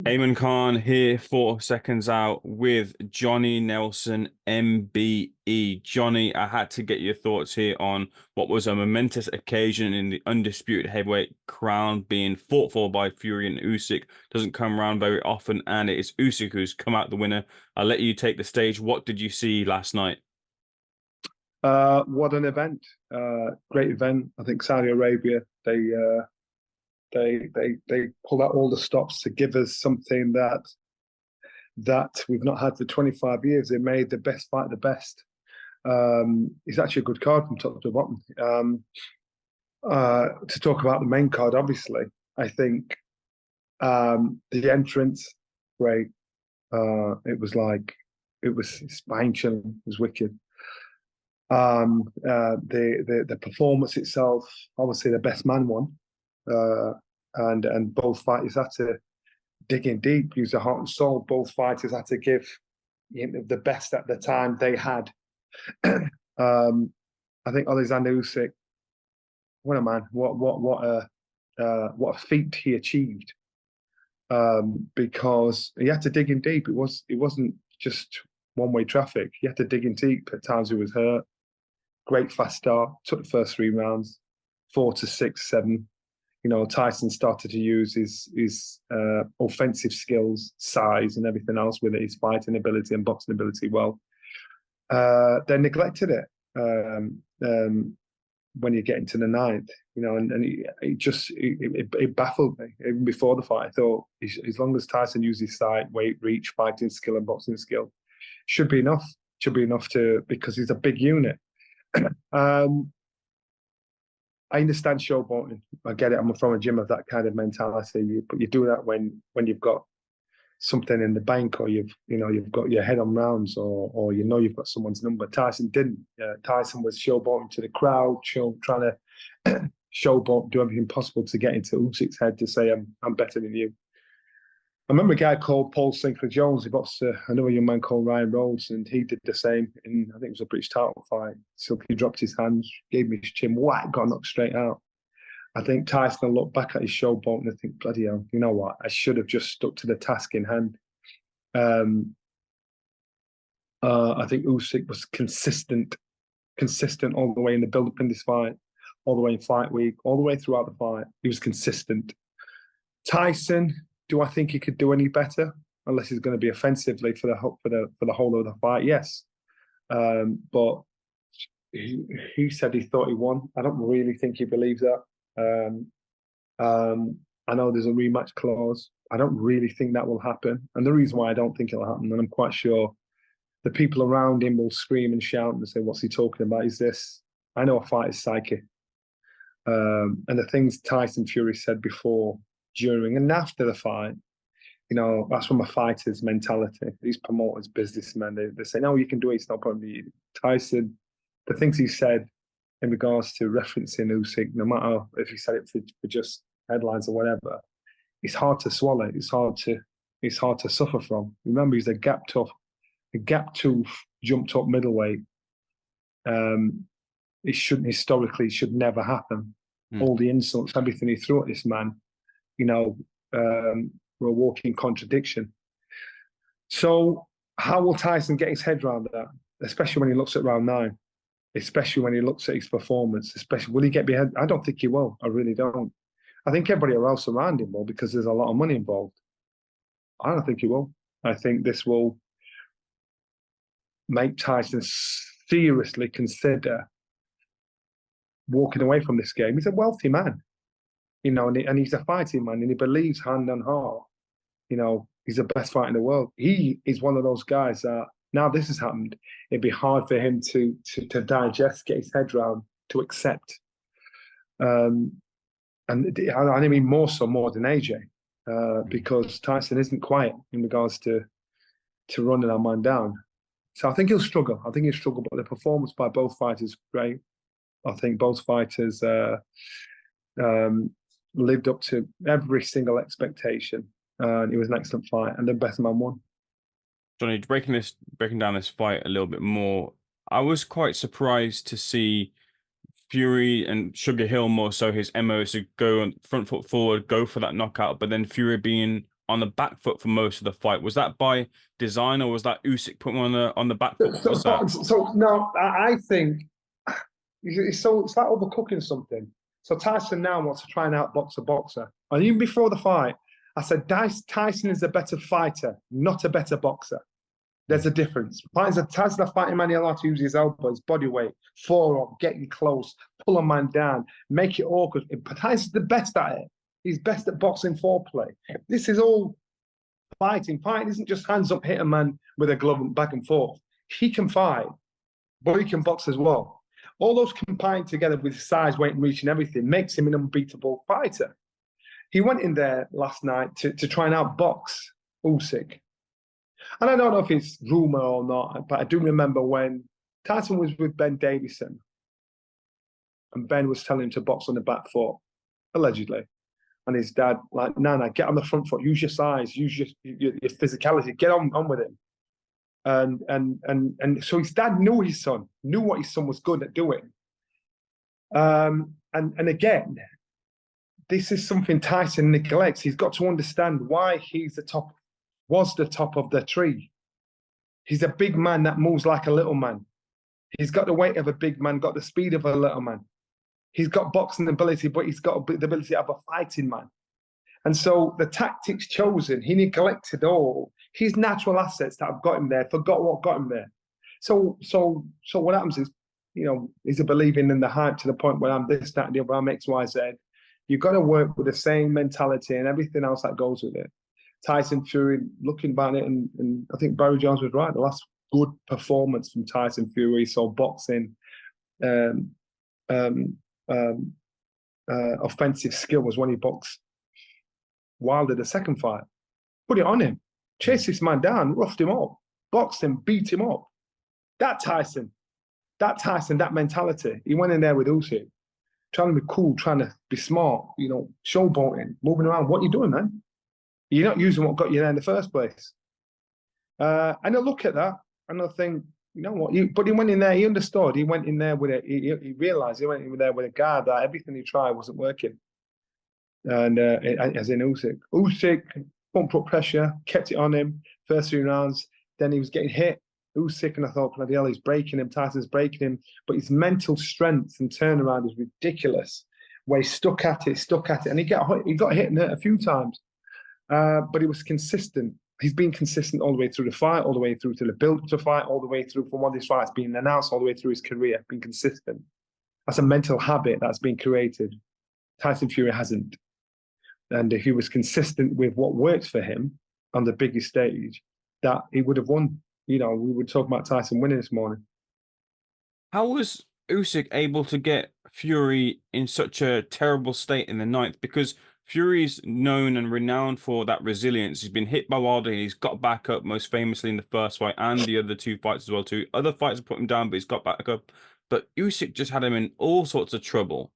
Ayman Khan here for Seconds Out with Johnny Nelson MBE. Johnny, I had to get your thoughts here on what was a momentous occasion in the undisputed heavyweight crown being fought for by Fury and Usyk. Doesn't come around very often, and it is Usyk who's come out the winner. I'll let you take the stage. What did you see last night? What an event! Great event. I think Saudi Arabia they pulled out all the stops to give us something that we've not had for 25 years. They made the best fight the best. It's actually a good card from top to bottom. To talk about the main card, obviously, I think the entrance, great. It was spine chilling. It was wicked. The performance itself, obviously the best man won, and both fighters had to dig in deep, use their heart and soul. Both fighters had to give the best at the time they had. I think Oleksandr Usyk, what a man! What a feat he achieved. Because he had to dig in deep. It wasn't just one-way traffic. He had to dig in deep. At times he was hurt. Great fast start. Took the first 3 rounds, 4 to 6, 7. You know, Tyson started to use his offensive skills, size, and everything else with it. His fighting ability and boxing ability. Well, they neglected it when you get into the ninth. You know, and it baffled me even before the fight. I thought as long as Tyson uses size, weight, reach, fighting skill, and boxing skill, should be enough. Should be enough because he's a big unit. I understand showboating. I get it. I'm from a gym of that kind of mentality. But you do that when you've got something in the bank, or you've got your head on rounds, or you've got someone's number. Tyson didn't. Tyson was showboating to the crowd, trying to showboat, do everything possible to get into Usyk's head to say I'm better than you. I remember a guy called Paul Sinclair Jones. He boxed another young man called Ryan Rhodes, and he did the same in, I think it was a British title fight. So he dropped his hands, gave me his chin, whack, got knocked straight out. I think Tyson looked back at his showboat and I think, bloody hell, you know what? I should have just stuck to the task in hand. I think Usyk was consistent all the way in the build-up in this fight, all the way in fight week, all the way throughout the fight. He was consistent. Tyson, do I think he could do any better? Unless he's going to be offensively for the whole of the fight, yes. But he said he thought he won. I don't really think he believes that. I know there's a rematch clause. I don't really think that will happen. And the reason why I don't think it'll happen, and I'm quite sure the people around him will scream and shout and say, what's he talking about? Is this? I know a fighter's psyche. And the things Tyson Fury said before, during, and after the fight, you know, that's from a fighter's mentality. These promoters, businessmen, they say, no, you can do it, it's no problem. Tyson, the things he said in regards to referencing Usyk, no matter if he said it for just headlines or whatever, it's hard to swallow. It's hard to suffer from. Remember, he's a gap tooth, jumped up middleweight. It should never happen. All the insults, everything he threw at this man, you know, were a walking contradiction. So how will Tyson get his head around that? Especially when he looks at round 9. Especially when he looks at his performance. Especially, will he get behind? I don't think he will. I really don't. I think everybody else around him will, because there's a lot of money involved. I don't think he will. I think this will make Tyson seriously consider walking away from this game. He's a wealthy man. You know, and he's a fighting man, and he believes hand on heart, you know, he's the best fighter in the world. He is one of those guys that now this has happened, it'd be hard for him to digest, get his head around, to accept. And I mean more than AJ, because Tyson isn't quiet in regards to running our man down. So I think he'll struggle. But the performance by both fighters is great. I think both fighters lived up to every single expectation. It was an excellent fight, and the best man won. Johnny, breaking down this fight a little bit more, I was quite surprised to see Fury and Sugar Hill, more so his MO is to go on front foot forward, go for that knockout, but then Fury being on the back foot for most of the fight. Was that by design, or was that Usyk putting him on the back foot? What's that? So no, I think it's like overcooking something. So Tyson now wants to try and outbox a boxer. And even before the fight, I said Tyson is a better fighter, not a better boxer. There's a difference. Tyson a fighting man, he'll have to use his elbow, his body weight, forearm, getting close, pull a man down, make it awkward. But Tyson's the best at it. He's best at boxing foreplay. This is all fighting. Fighting isn't just hands up, hit a man with a glove and back and forth. He can fight, but he can box as well. All those combined together with his size, weight, and reach and everything makes him an unbeatable fighter. He went in there last night to try and outbox Usyk. And I don't know if it's rumor or not, but I do remember when Tyson was with Ben Davison and Ben was telling him to box on the back foot, allegedly. And his dad, like, no, get on the front foot, use your size, use your physicality, get on with him. And so his dad knew his son, knew what his son was good at doing. And again, this is something Tyson neglects. He's got to understand why was the top of the tree. He's a big man that moves like a little man. He's got the weight of a big man, got the speed of a little man. He's got boxing ability, but he's got the ability of a fighting man. And so the tactics chosen, he neglected all his natural assets that have got him there, forgot what got him there. So what happens is, he's a believing in the hype to the point where I'm this, that, and the other, I'm X, Y, Z. You've got to work with the same mentality and everything else that goes with it. Tyson Fury, looking back at it, and I think Barry Jones was right. The last good performance from Tyson Fury, so boxing, offensive skill was when he boxed Wilder the second fight. Put it on him, chased this man down, roughed him up, boxed him, beat him up. That Tyson, that mentality. He went in there with Usyk, trying to be cool, trying to be smart, showboating, moving around. What are you doing, man? You're not using what got you there in the first place. And I look at that and I think, you know what? But he went in there, he understood. He went in there with it. He realized he went in there with a guard that everything he tried wasn't working. And as in Usyk put pressure, kept it on him, first 3 rounds. Then he was getting hit. Usyk, and I thought, bloody hell, he's breaking him. Tyson's breaking him. But his mental strength and turnaround is ridiculous. Where he stuck at it, and he got hit and hurt a few times. But he was consistent. He's been consistent all the way through the fight, all the way through to the build to fight, all the way through from one of his fights being announced, all the way through his career, being consistent. That's a mental habit that's been created. Tyson Fury hasn't. And if he was consistent with what works for him on the biggest stage, that he would have won. We were talking about Tyson winning this morning. How was Usyk able to get Fury in such a terrible state in the 9th? Because Fury's known and renowned for that resilience. He's been hit by Wilder. He's got back up, most famously in the first fight and the other 2 fights as well too. Other fights have put him down, but he's got back up. But Usyk just had him in all sorts of trouble.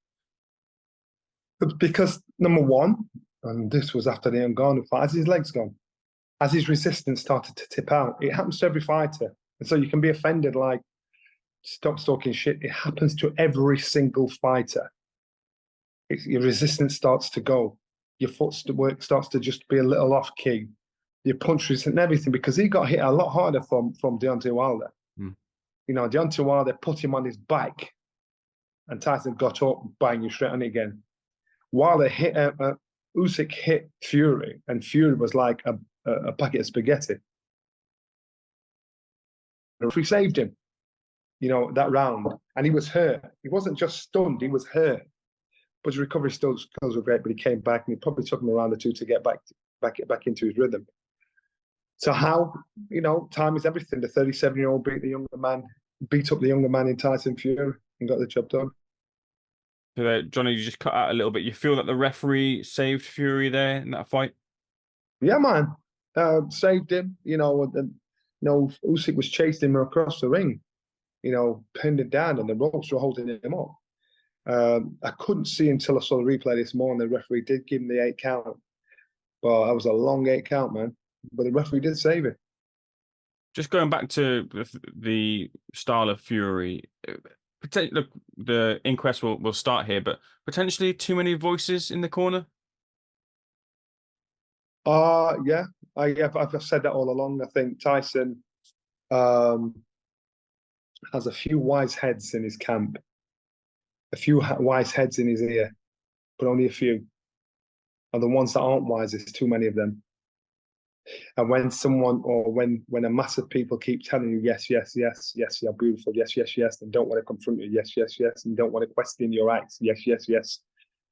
Because number one, and this was after the Ngannou fight, as his legs gone, as his resistance started to tip out, it happens to every fighter. And so you can be offended, like, stop talking shit. It happens to every single fighter. Your resistance starts to go. Your footwork starts to just be a little off key. Your punch resistance and everything, because he got hit a lot harder from Deontay Wilder. Deontay Wilder put him on his back, and Tyson got up, bang, you straight on it again. Wilder hit Usyk hit Fury, and Fury was like a packet of spaghetti. The referee saved him, that round, and he was hurt. He wasn't just stunned; he was hurt. But his recovery skills were great. But he came back, and it probably took him a round or 2 to get back into his rhythm. So how, time is everything. The 37-year-old beat up the younger man in Tyson Fury and got the job done. So Johnny, you just cut out a little bit. You feel that the referee saved Fury there in that fight? Yeah, man. Saved him. Usyk was chasing him across the ring, pinned him down, and the ropes were holding him up. I couldn't see until I saw the replay this morning. The referee did give him the 8 count. But that was a long 8 count, man. But the referee did save it. Just going back to the style of Fury, look, the inquest will start here, but potentially too many voices in the corner? Yeah, I've said that all along. I think Tyson um, has a few wise heads in his camp, a few wise heads in his ear, but only a few. And the ones that aren't wise, there's too many of them. And when someone or when a mass of people keep telling you yes, yes, yes, yes, you're beautiful, yes, yes, yes, and don't want to confront you, yes, yes, yes, and don't want to question your acts, yes, yes, yes,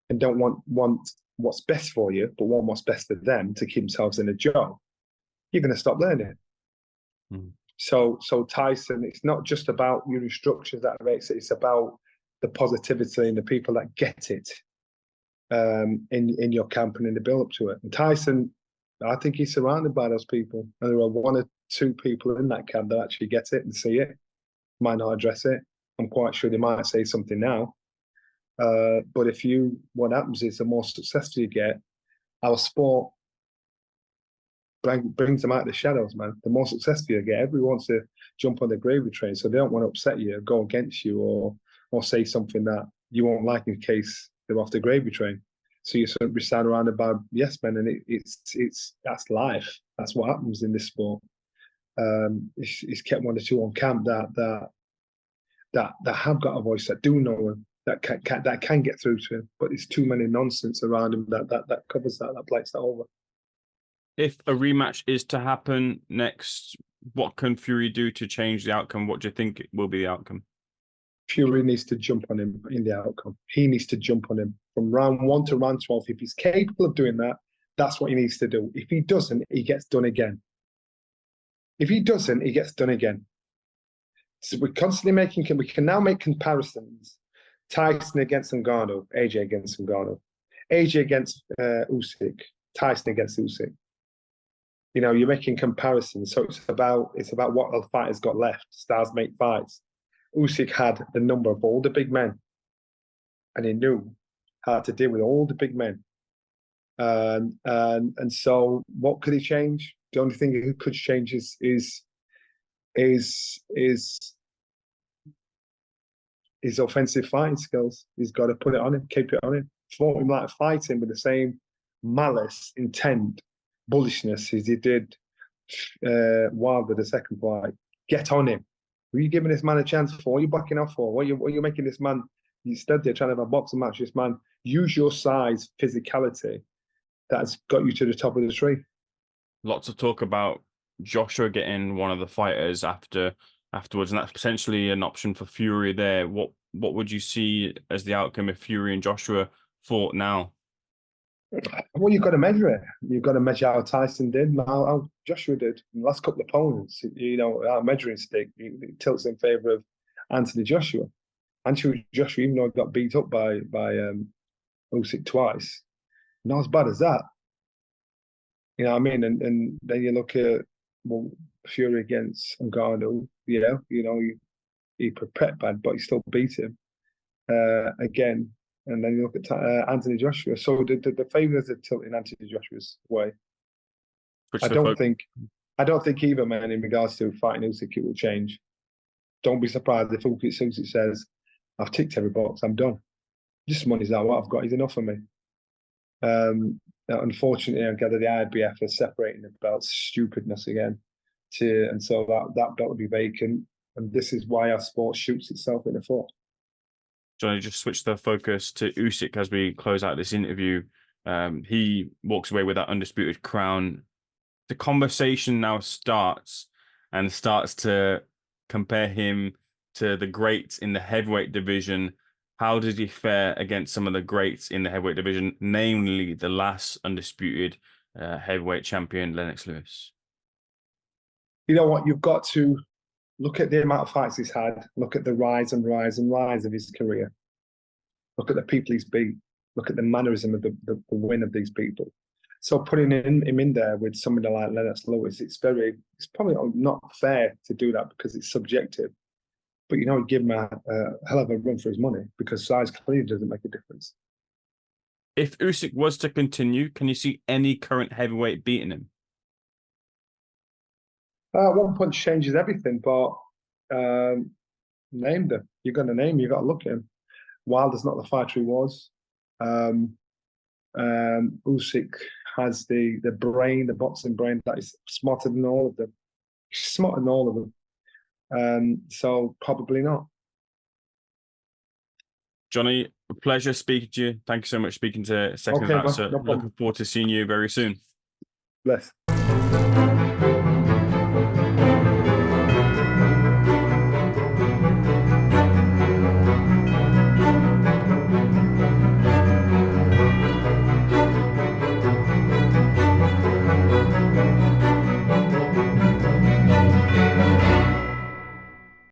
and don't want what's best for you, but want what's best for them to keep themselves in a job, you're going to stop learning. Mm. So Tyson, it's not just about your instructions that makes it; it's about the positivity and the people that get it in your camp and in the build up to it. And Tyson, I think he's surrounded by those people, and there are one or two people in that camp that actually get it and see it. Might not address it. I'm quite sure they might say something now. But what happens is the more successful you get, our sport brings them out of the shadows, man. The more successful you get, everyone wants to jump on the gravy train, so they don't want to upset you, go against you, or say something that you won't like in case they're off the gravy train. So you sort of be sat around about yes men, and it's that's life. That's what happens in this sport. He's kept one or two on camp that have got a voice, that do know him, that can get through to him, but it's too many nonsense around him that covers that plates that over. If a rematch is to happen next, what can Fury do to change the outcome? What do you think will be the outcome? Fury needs to jump on him in the outcome. He needs to jump on him from round 1 to round 12. If he's capable of doing that, that's what he needs to do. If he doesn't, he gets done again. If he doesn't, he gets done again. So we're constantly we can now make comparisons. Tyson against Ngannou, AJ against Ngannou, AJ against Usyk, Tyson against Usyk. You know, you're making comparisons. So it's about what the fighters got left. Stars make fights. Usyk had the number of all the big men, and he knew how to deal with all the big men. And so, what could he change? The only thing he could change is his offensive fighting skills. He's got to put it on him, keep it on him. Fought him like fighting with the same malice, intent, bullishness as he did Wilder the second fight. Get on him. Were you giving this man a chance for? What are you backing off for? What are you making this man? You stood there trying to have a boxing match. This man, use your size, physicality. That's got you to the top of the tree. Lots of talk about Joshua getting one of the fighters afterwards, and that's potentially an option for Fury there. What would you see as the outcome if Fury and Joshua fought now? Well, you've got to measure it. You've got to measure how Tyson did, how Joshua did. In the last couple of opponents, you know, our measuring stick it tilts in favour of Anthony Joshua. Anthony Joshua, even though he got beat up by Usyk twice, not as bad as that. You know what I mean? And then you look at Fury against Ngannou. He prepared bad, but he still beat him again. And then you look at Anthony Joshua. So the favours are tilting Anthony Joshua's way. Which I the don't folk think I don't think either, man. In regards to fighting Usyk, it will change. Don't be surprised if Usyk says, "I've ticked every box. I'm done. This money's out. What I've got is enough for me." Unfortunately, I gather the IBF are separating the belts. Stupidness again. And so that belt will be vacant. And this is why our sport shoots itself in the foot. Johnny, just switch the focus to Usyk as we close out this interview. He walks away with that undisputed crown. The conversation now starts to compare him to the greats in the heavyweight division. How did he fare against some of the greats in the heavyweight division, namely the last undisputed heavyweight champion, Lennox Lewis? You know what? You've got to look at the amount of fights he's had, look at the rise and rise and rise of his career, look at the people he's beat, look at the mannerism of the win of these people. So putting him in there with somebody like Lennox Lewis, it's probably not fair to do that because it's subjective. But you know, give him a hell of a run for his money because size clearly doesn't make a difference. If Usyk was to continue, can you see any current heavyweight beating him? One punch changes everything, but name them. You're going to name. You've got to look at him. Wilder's not the fighter he was. Usyk has the brain, the boxing brain that is smarter than all of them. She's smarter than all of them. So probably not. Johnny, a pleasure speaking to you. Thank you so much for speaking to Seconds Okay, Out. man, So no problem. looking forward to seeing you very soon. Bless.